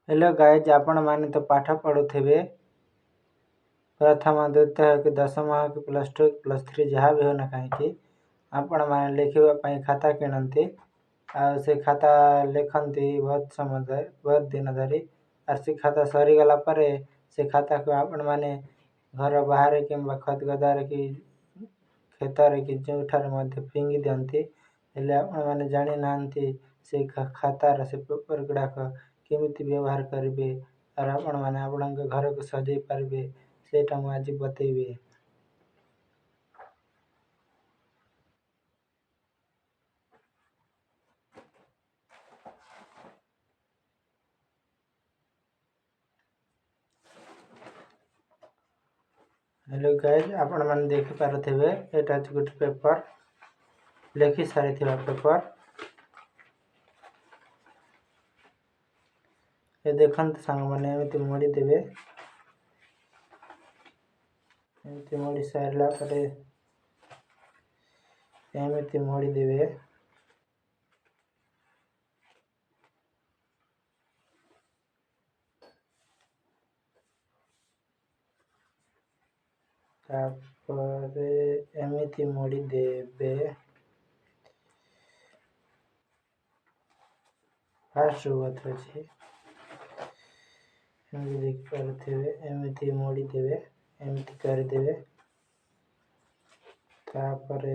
Hello guys, आपण माने तो पाठ पढ़ुथिबे प्रथम द्वितीय कि दशम कि प्लस टू प्लस थ्री जहाँ भी होना कहीं आपण माने लिखापी खाता किणती से खाता लिखती बहुत समय बहुत दिन धरी और से खाता सरीगला से खाता को आपण माने घर बाहर कि खत गदार कि खेतर कि जो फिंगी दिखती हेले आपण माने जानी ना से खातार से पेपर गुड़ाक केमिति व्यवहार करेंगे और आपण मैंने आपण घर को सजाई पारे से आज बतेबी। हेलो गाइज, आपण मैंने देखी पारे यहाँ गोटे पेपर लिखि सारी पेपर ये देखते सांग मैंने एमती मोड़ी देवे एमती मोड़ी सारा एमती मोड़ी देवे एमती मोड़ी देवे फास्ट बात अच्छे देख पारे एमती मोड़ी देवे एमती करदेवे तापर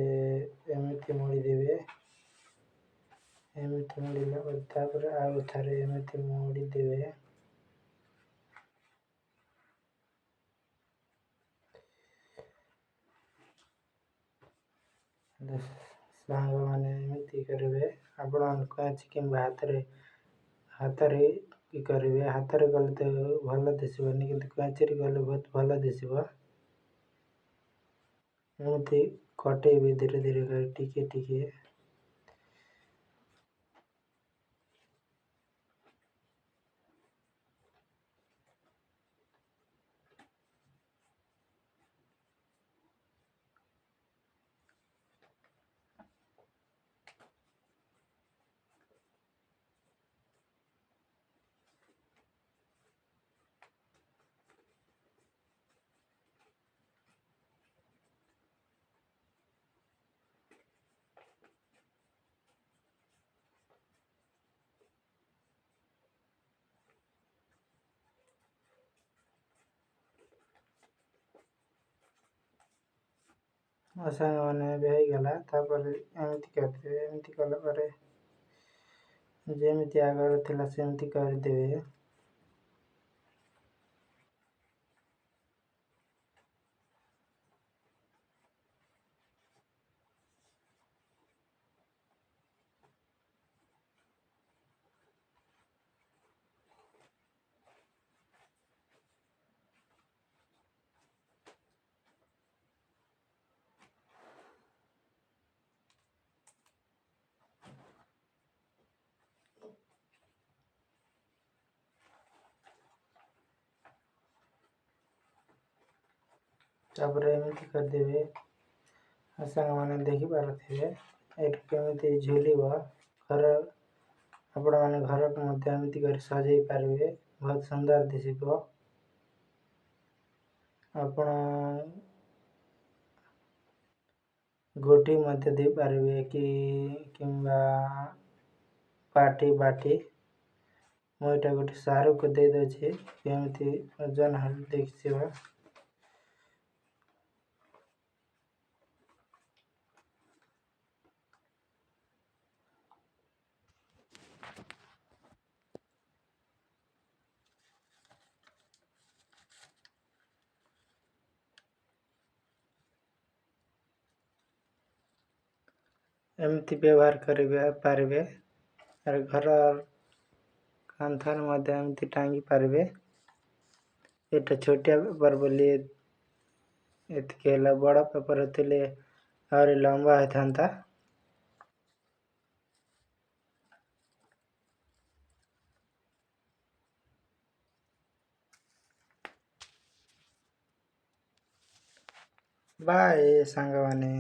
एमती मोड़ी देवे एमती मोड़ला आउ थे एमती मोड़ी देवे सांग मैंने एमती करेंगे आपण कैच कि हाथ में करेंगे हाथ में गले तो भल दिशबनी कि कैच गले बहुत भल दिशब एमती कटेबी धीरे धीरे टिके टिके सांग मैंने होगला एमती करदे एमती कलापर जमी आगर थी सेमती करदे तापर एमती करदेवे सांग मैंने देखी पारे ये केमी झुल घर आपण मैंने घर को एमती कर सजाई पारे बहुत सुंदर दिशब आपण गोटी दे पारे कि पार्टी बाटी मुझे गोटे सारू को दे दे केमती ओजन हल देखी एमती व्यवहार करेंगे पारे और घर कांथर एमती टांगी पारे ये छोटिया पेपर बोली बड़ पेपर होते और लंबा होता बाय सांग माने।